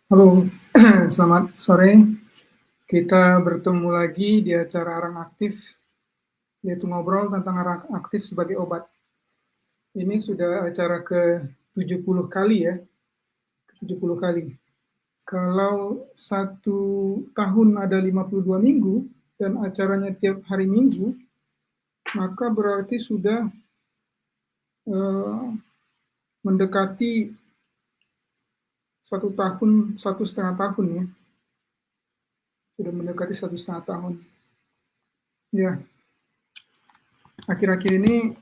Halo, selamat sore. Kita bertemu lagi di acara Arang Aktif, yaitu ngobrol tentang arang aktif sebagai obat. Ini sudah acara ke-70 kali ya, ke-70 kali. Kalau 1 tahun ada 52 minggu dan acaranya tiap hari Minggu, maka berarti sudah mendekati 1 tahun, 1,5 tahun ya. Sudah mendekati 1,5 tahun. Ya, akhir-akhir ini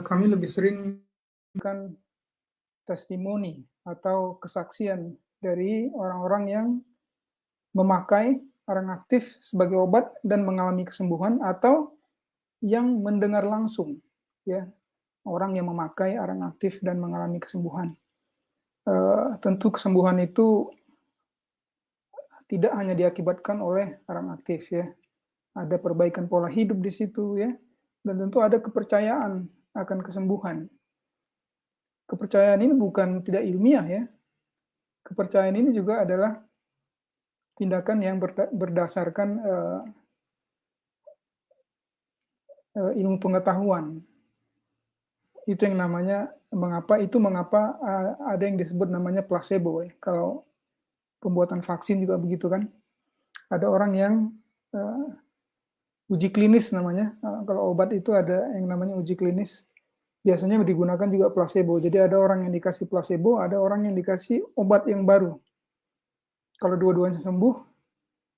kami lebih sering kan testimoni atau kesaksian dari orang-orang yang memakai arang aktif sebagai obat dan mengalami kesembuhan, atau yang mendengar langsung ya orang yang memakai arang aktif dan mengalami kesembuhan. Tentu kesembuhan itu tidak hanya diakibatkan oleh arang aktif ya, ada perbaikan pola hidup di situ ya, dan tentu ada kepercayaan akan kesembuhan. Kepercayaan ini bukan tidak ilmiah ya, kepercayaan ini juga adalah tindakan yang berdasarkan ilmu pengetahuan. Itu yang namanya mengapa ada yang disebut namanya placebo ya. Kalau pembuatan vaksin juga begitu kan. Ada orang yang uji klinis namanya. Kalau obat itu ada yang namanya uji klinis. Biasanya digunakan juga placebo. Jadi ada orang yang dikasih placebo, ada orang yang dikasih obat yang baru. Kalau dua-duanya sembuh,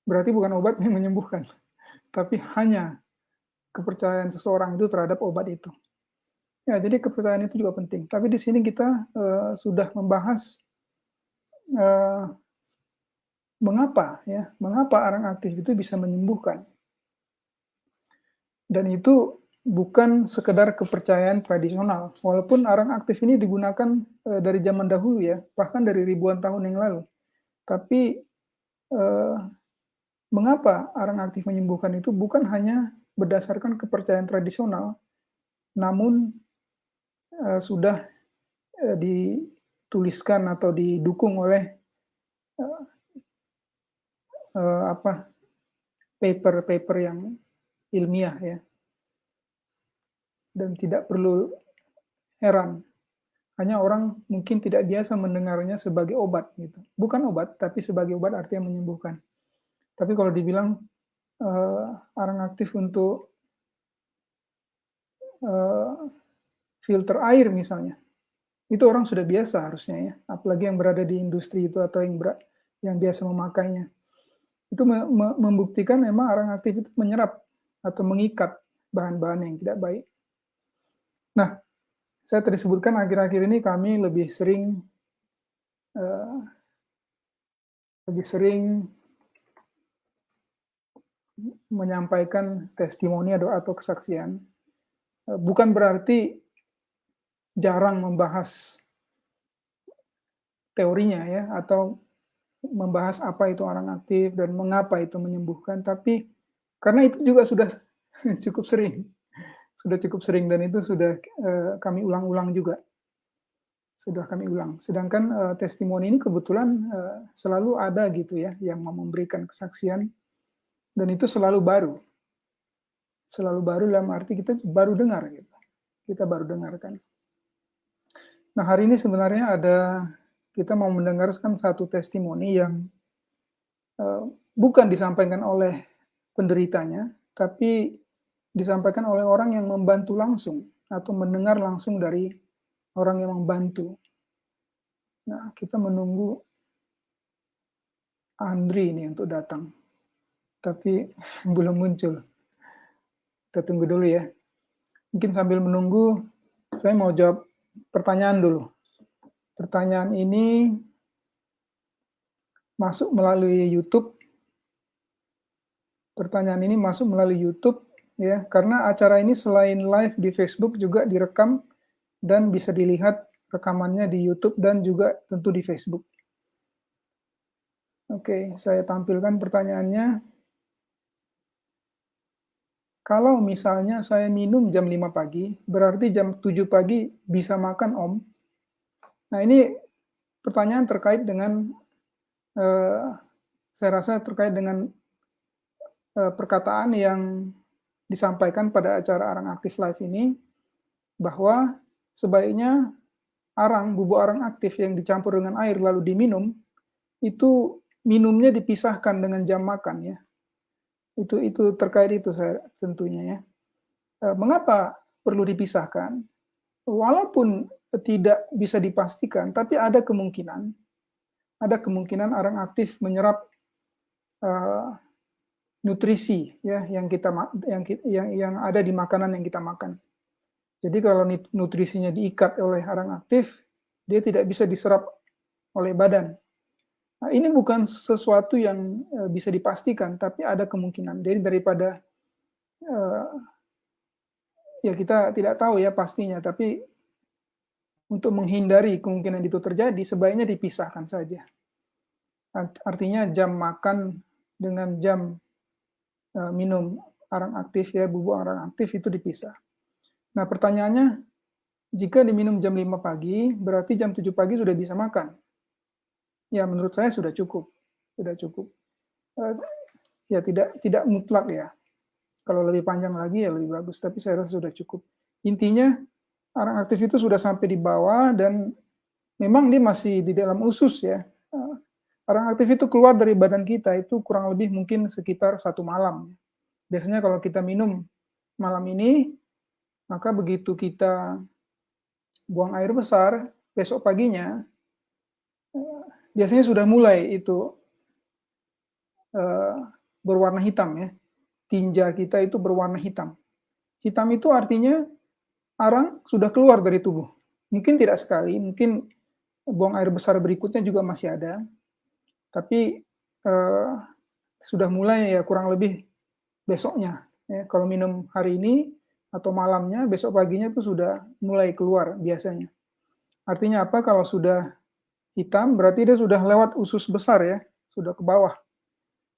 berarti bukan obat yang menyembuhkan, tapi hanya kepercayaan seseorang itu terhadap obat itu. Ya, jadi kepercayaan itu juga penting. Tapi di sini kita sudah membahas mengapa arang aktif itu bisa menyembuhkan. Dan itu bukan sekedar kepercayaan tradisional. Walaupun arang aktif ini digunakan dari zaman dahulu ya, bahkan dari ribuan tahun yang lalu. Tapi mengapa arang aktif menyembuhkan itu bukan hanya berdasarkan kepercayaan tradisional, namun sudah dituliskan atau didukung oleh paper-paper yang ilmiah ya. Dan tidak perlu heran, hanya orang mungkin tidak biasa mendengarnya sebagai obat gitu. Bukan obat, tapi sebagai obat artinya menyembuhkan. Tapi kalau dibilang arang aktif untuk filter air misalnya, itu orang sudah biasa harusnya ya, apalagi yang berada di industri itu atau yang biasa memakainya. Itu membuktikan memang arang aktif itu menyerap atau mengikat bahan-bahan yang tidak baik. Nah, saya tadi sebutkan akhir-akhir ini kami lebih sering menyampaikan testimoni atau kesaksian. Bukan berarti jarang membahas teorinya ya, atau membahas apa itu arang aktif dan mengapa itu menyembuhkan, tapi karena itu juga sudah cukup sering dan itu sudah kami ulang-ulang juga. Sudah kami ulang. Sedangkan testimoni ini kebetulan selalu ada gitu ya, yang mau memberikan kesaksian, dan itu selalu baru. Selalu baru dalam arti kita baru dengar gitu. Kita baru dengarkan. Nah, hari ini sebenarnya kita mau mendengarkan satu testimoni yang bukan disampaikan oleh penderitanya, tapi disampaikan oleh orang yang membantu langsung atau mendengar langsung dari orang yang membantu. Nah, kita menunggu Andri ini untuk datang, tapi belum muncul. Kita tunggu dulu ya. Mungkin sambil menunggu, saya mau jawab pertanyaan dulu. Pertanyaan ini masuk melalui YouTube. Pertanyaan ini masuk melalui YouTube ya, karena acara ini selain live di Facebook juga direkam dan bisa dilihat rekamannya di YouTube dan juga tentu di Facebook. Oke, saya tampilkan pertanyaannya. Kalau misalnya saya minum jam 5 pagi, berarti jam 7 pagi bisa makan, Om? Nah, ini pertanyaan terkait dengan, saya rasa terkait dengan, perkataan yang disampaikan pada acara Arang Aktif Live ini, bahwa sebaiknya bubuk arang aktif yang dicampur dengan air lalu diminum, itu minumnya dipisahkan dengan jam makan ya. Itu terkait itu saya tentunya ya. Mengapa perlu dipisahkan? Walaupun tidak bisa dipastikan, tapi ada kemungkinan arang aktif menyerap, eee, nutrisi ya yang kita yang ada di makanan yang kita makan. Jadi kalau nutrisinya diikat oleh arang aktif, dia tidak bisa diserap oleh badan. Nah, ini bukan sesuatu yang, bisa dipastikan, tapi ada kemungkinan. Jadi daripada, eee, ya kita tidak tahu ya pastinya, tapi untuk menghindari kemungkinan itu terjadi, sebaiknya dipisahkan saja. Artinya jam makan dengan jam, minum arang aktif ya, bubuk arang aktif itu dipisah. Nah pertanyaannya, jika diminum jam 5 pagi, berarti jam 7 pagi sudah bisa makan? Ya menurut saya sudah cukup, sudah cukup. Eee, ya tidak mutlak ya, kalau lebih panjang lagi ya lebih bagus, tapi saya rasa sudah cukup. Intinya arang aktif itu sudah sampai di bawah dan memang dia masih di dalam usus ya, arang aktif itu keluar dari badan kita itu kurang lebih mungkin sekitar 1 malam. Biasanya kalau kita minum malam ini, maka begitu kita buang air besar, besok paginya, biasanya sudah mulai itu, eee, berwarna hitam ya, tinja kita itu berwarna hitam. Hitam itu artinya arang sudah keluar dari tubuh. Mungkin tidak sekali, mungkin buang air besar berikutnya juga masih ada, tapi, sudah mulai ya kurang lebih besoknya, ya. Kalau minum hari ini atau malamnya, besok paginya tuh sudah mulai keluar biasanya. Artinya apa? Kalau sudah hitam berarti dia sudah lewat usus besar ya, sudah ke bawah.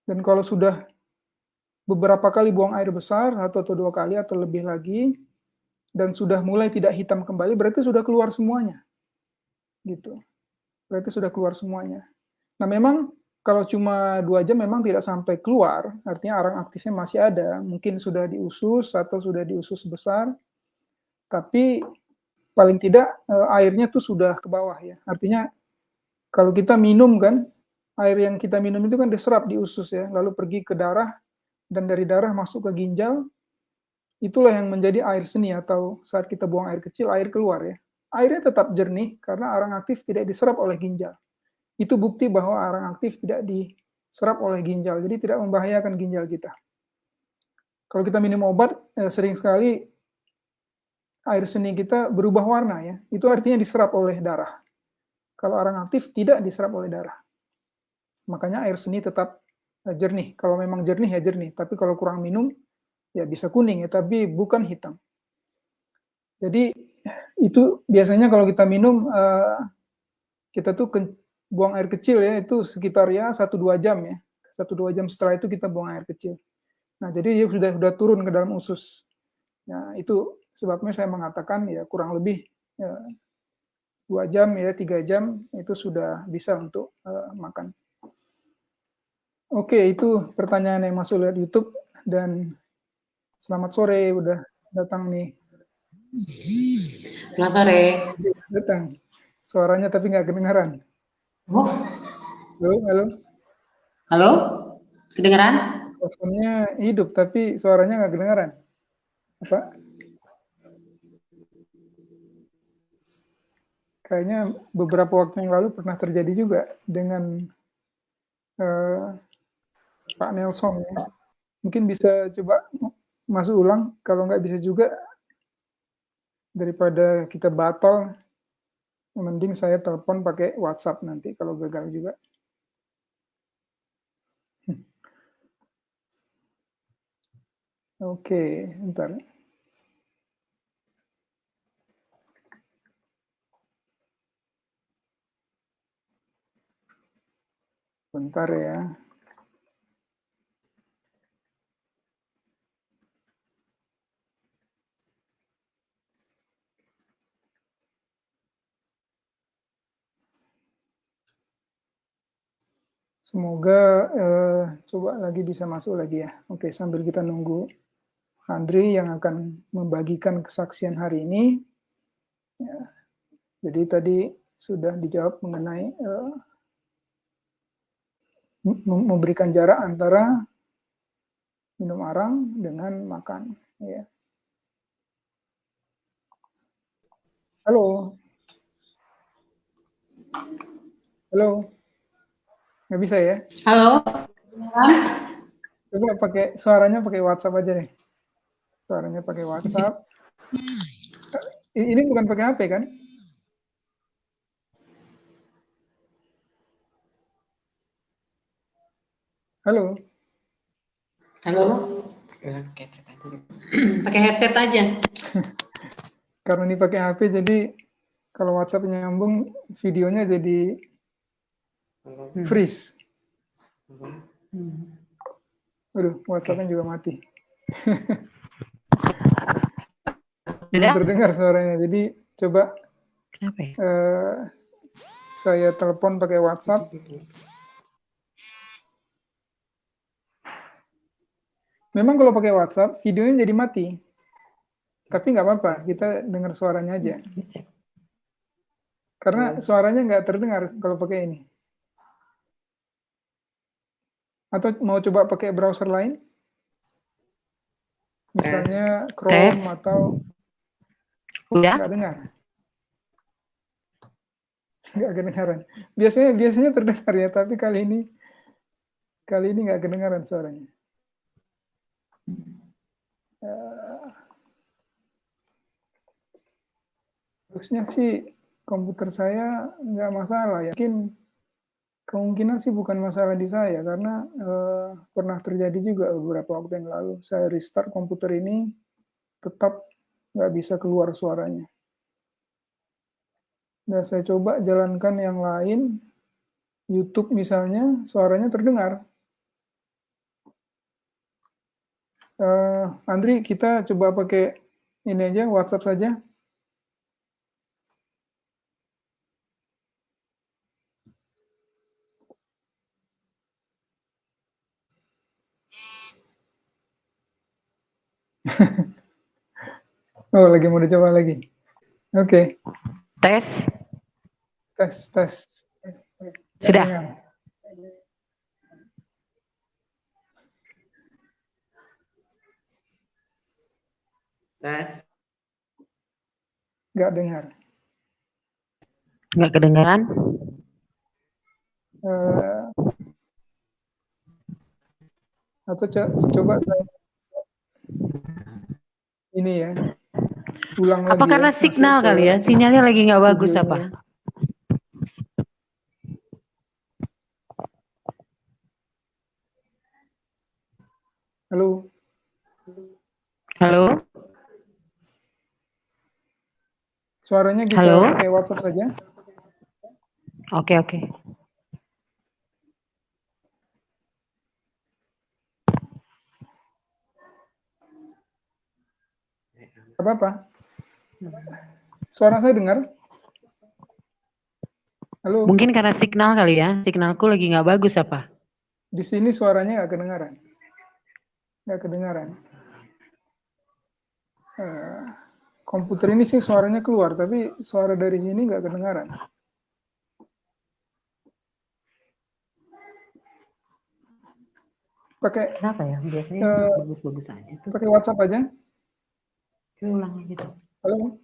Dan kalau sudah beberapa kali buang air besar, 1 atau 2 kali atau lebih lagi, dan sudah mulai tidak hitam kembali, berarti sudah keluar semuanya, gitu. Berarti sudah keluar semuanya. Nah memang kalau cuma 2 jam memang tidak sampai keluar, artinya arang aktifnya masih ada, mungkin sudah di usus atau sudah di usus besar, tapi paling tidak, airnya tuh sudah ke bawah ya. Artinya kalau kita minum kan, air yang kita minum itu kan diserap di usus ya, lalu pergi ke darah, dan dari darah masuk ke ginjal, itulah yang menjadi air seni atau saat kita buang air kecil, air keluar ya. Airnya tetap jernih karena arang aktif tidak diserap oleh ginjal. Itu bukti bahwa arang aktif tidak diserap oleh ginjal, jadi tidak membahayakan ginjal kita. Kalau kita minum obat, sering sekali air seni kita berubah warna ya, itu artinya diserap oleh darah. Kalau arang aktif tidak diserap oleh darah. Makanya air seni tetap, jernih. Kalau memang jernih ya jernih, tapi kalau kurang minum, ya bisa kuning ya, tapi bukan hitam. Jadi itu biasanya kalau kita minum, kita tuh buang air kecil ya, itu sekitar ya 1-2 jam ya. 1-2 jam setelah itu kita buang air kecil. Nah, jadi dia sudah turun ke dalam usus. Nah, itu sebabnya saya mengatakan ya kurang lebih, ya 2 jam ya, 3 jam itu sudah bisa untuk, makan. Oke, itu pertanyaan yang masuk lewat YouTube dan selamat sore udah datang nih. Selamat sore. Datang. Suaranya tapi nggak kedengaran. Oh, Halo halo? halo? Kedengeran? Teleponnya hidup tapi suaranya nggak kedengaran. Apa? Kayaknya beberapa waktu yang lalu pernah terjadi juga dengan, Pak Nelson ya. Mungkin bisa coba masuk ulang, kalau nggak bisa juga daripada kita batal, mending saya telepon pakai WhatsApp nanti kalau gagal juga. Oke, entar. Bentar ya. Semoga coba lagi bisa masuk lagi ya. Oke, sambil kita nunggu Andri yang akan membagikan kesaksian hari ini. Ya, jadi tadi sudah dijawab mengenai memberikan jarak antara minum arang dengan makan. Ya. Halo, halo, nggak bisa ya? Halo, kedengeran? Coba pakai suaranya pakai WhatsApp aja nih. Suaranya pakai WhatsApp. Ini bukan pakai HP kan? Halo. Halo. Pakai headset aja. Karena ini pakai HP jadi kalau WhatsApp nyambung videonya jadi freeze. Aduh, WhatsApp-nya juga mati. Belum terdengar suaranya. Jadi coba Kenapa ya? saya telepon pakai WhatsApp. Memang kalau pakai WhatsApp videonya jadi mati. Tapi nggak apa-apa, kita dengar suaranya aja. Karena suaranya nggak terdengar kalau pakai ini. Atau mau coba pakai browser lain? Misalnya Chrome atau Udah? nggak dengar. Nggak kedengaran. Biasanya terdengar ya, tapi kali ini nggak kedengaran suaranya. Harusnya sih komputer saya nggak masalah. Yakin kemungkinan sih bukan masalah di saya karena pernah terjadi juga beberapa waktu yang lalu. Saya restart komputer ini tetap nggak bisa keluar suaranya. Dan saya coba jalankan yang lain, YouTube misalnya, suaranya terdengar. Andri, kita coba pakai ini aja, WhatsApp saja. Oh, lagi mau dicoba lagi. Oke. Tes? Tes. Sudah? Dengar. Tes. Nggak dengar. Nggak kedengaran? Atau coba ini ya, ulang Apa lagi karena ya. signal kali ya? Sinyalnya lagi nggak bagus apa? Halo. Halo? Suaranya kita Halo? pakai WhatsApp saja. Oke. Apa-apa. Suara saya dengar? Halo. Mungkin karena signal kali ya? Signalku lagi nggak bagus apa? Di sini suaranya nggak kedengaran. Nggak kedengaran. Komputer ini sih suaranya keluar, tapi suara dari sini nggak kedengaran. Pakai Kenapa ya? Biasanya bagus-bagus aja tuh. pakai WhatsApp aja. Coba ulang aja tuh. Halo.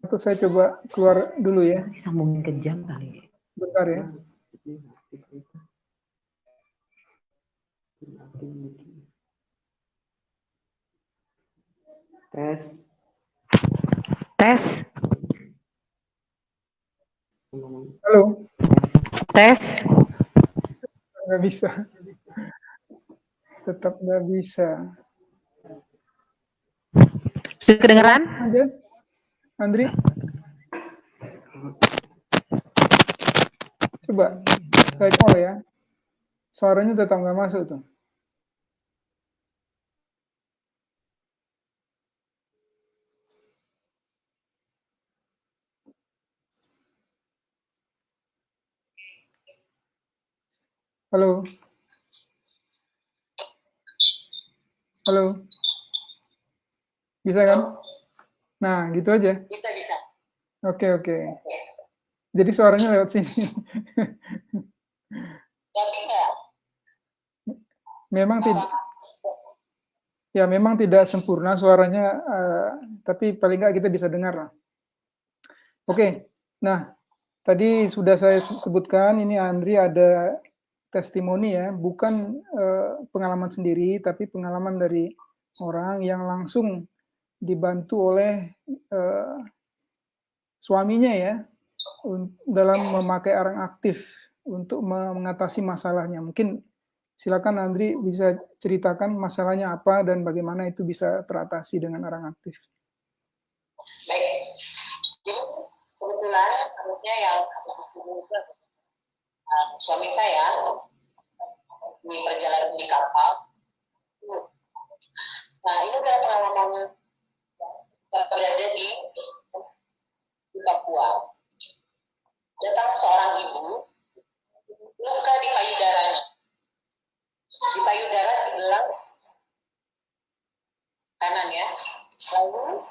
Atau saya coba keluar dulu ya. Sambungin ke jam kali. Bentar ya. Tes? Halo. Tes? Nggak bisa. Tetap nggak bisa. Sudah kedengeran? Aja. Andri. Coba saya call ya. Suaranya tetap nggak masuk tuh. Halo. Halo. Bisa kan? Nah, gitu aja. Bisa. Oke. Jadi suaranya lewat sini. Tapi enggak. Memang tidak sempurna suaranya, tapi paling nggak kita bisa dengar lah. Oke. Nah, tadi sudah saya sebutkan ini Andri ada testimoni ya, bukan pengalaman sendiri, tapi pengalaman dari orang yang langsung dibantu oleh suaminya ya, dalam memakai arang aktif untuk mengatasi masalahnya. Mungkin silakan Andri bisa ceritakan masalahnya apa dan bagaimana itu bisa teratasi dengan arang aktif. Baik. Jadi kebetulan harusnya yang suami saya di perjalanan di kapal. Nah, ini adalah pengalaman berada di Papua. Datang seorang ibu luka di payudaranya. Di payudara sebelah kanan ya. Lalu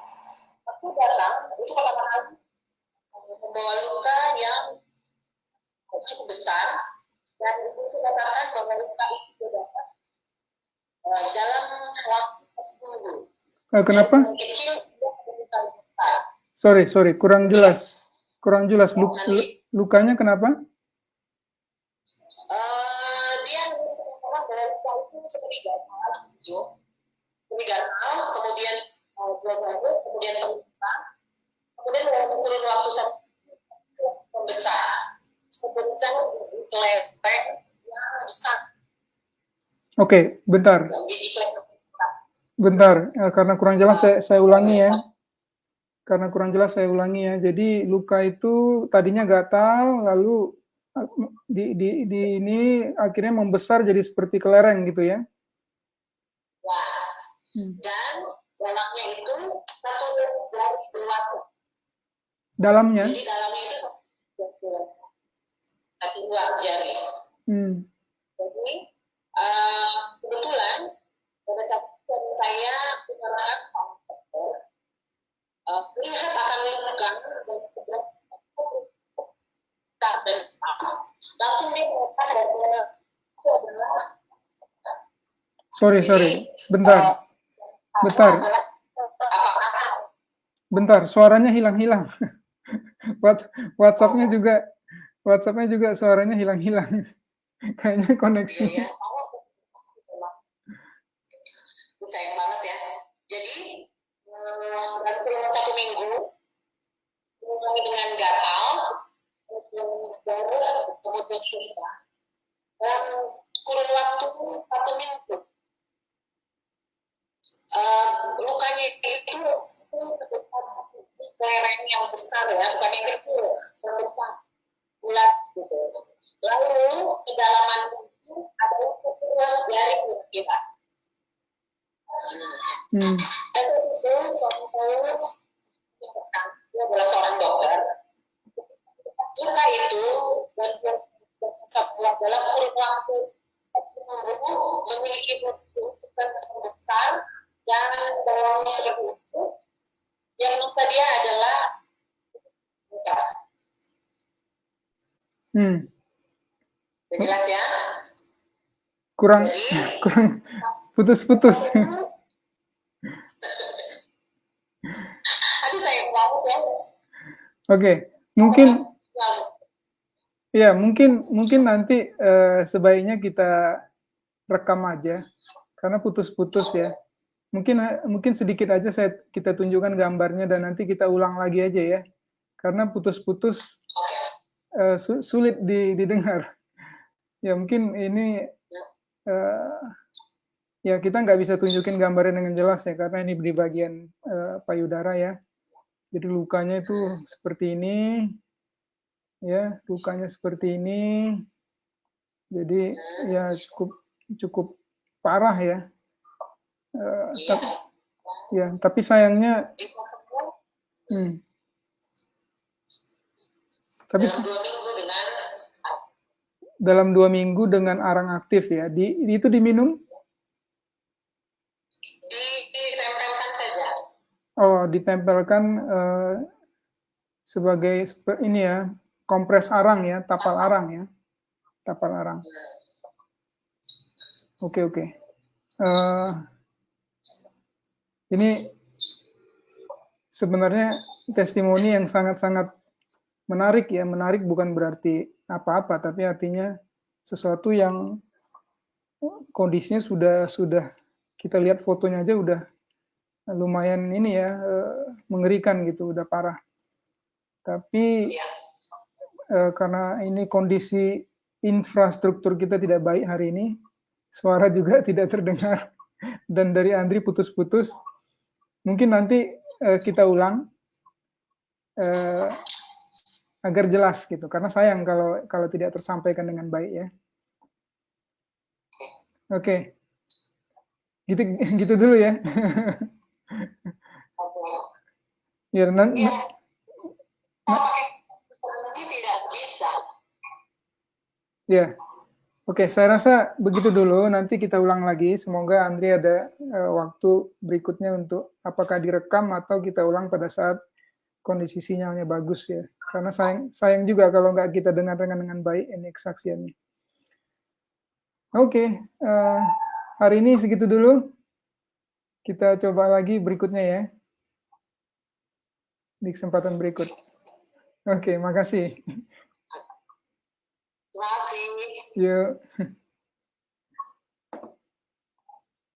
aku datang, itu pertama kali membawa luka yang cukup besar, dan ibu katakan bahwa luka itu dapat dalam waktu 10 minggu. Kenapa? Kecil, luka besar. Sorry, kurang jelas. Lukanya kenapa? Dia mengatakan bahwa luka itu seperti gatal, kemudian kemudian terbuka, kemudian dalam kurun waktu membesar, sebesar kelepek yang besar. Oke, bentar, karena kurang jelas saya ulangi ya. Jadi luka itu tadinya gatal, lalu di ini akhirnya membesar jadi seperti kelereng gitu ya. Dan dalamnya itu satu jari dewasa. Dalamnya? Jadi dalamnya itu satu buah jari. Jadi kebetulan pada saat saya mengarahkan melihat akan luka dan langsung dia mengatakan bahwa itu adalah sorry, bentar, suaranya hilang-hilang. WhatsApp-nya juga suaranya hilang-hilang. Kayaknya koneksi. Sayang banget ya. Jadi dalam 1 minggu dengan gatal, kemudian cerita, dalam kurun waktu 1 minggu lukanya itu kelereng yang besar ya, bukan yang kecil, yang besar, bulat gitu. Lalu kedalaman itu adalah 11 jari kita. Dan itu suami saya adalah seorang dokter. Luka itu dalam kurun waktu memiliki bentuk yang besar dan dalamnya seperti itu. Yang maksud dia adalah luka. Jelas ya? Kurang putus-putus. Aduh sayang banget ya. Oke, mungkin nanti sebaiknya kita rekam aja karena putus-putus ya. Mungkin sedikit aja kita tunjukkan gambarnya dan nanti kita ulang lagi aja ya. Karena putus-putus sulit didengar. Ya mungkin ini ya kita nggak bisa tunjukin gambarnya dengan jelas ya karena ini di bagian payudara ya. Jadi lukanya itu seperti ini, ya lukanya seperti ini. Jadi ya cukup parah ya. Tapi sayangnya, tapi dalam 2 minggu dengan arang aktif ya. Itu diminum? Ditempelkan saja. Oh, ditempelkan sebagai ini ya, kompres arang ya, tapal arang ya. Tapal arang. Oke. Ini sebenarnya testimoni yang sangat-sangat menarik ya. Menarik bukan berarti apa-apa, tapi artinya sesuatu yang kondisinya sudah kita lihat fotonya aja udah lumayan ini ya, mengerikan gitu, udah parah. Tapi karena ini kondisi infrastruktur kita tidak baik hari ini, suara juga tidak terdengar, dan dari Andri putus-putus. Mungkin nanti kita ulang agar jelas gitu, karena sayang kalau tidak tersampaikan dengan baik ya. Oke. Gitu dulu ya. Ya, nanti Ini tidak bisa. ya. Oke, saya rasa begitu dulu. Nanti kita ulang lagi. Semoga Andri ada waktu berikutnya untuk apakah direkam atau kita ulang pada saat kondisi sinyalnya bagus ya. Karena sayang juga kalau nggak kita dengarkan dengan baik ini kesaksiannya. Oke, hari ini segitu dulu. Kita coba lagi berikutnya ya. Di kesempatan berikut. Oke, makasih. Terima kasih. Yuk.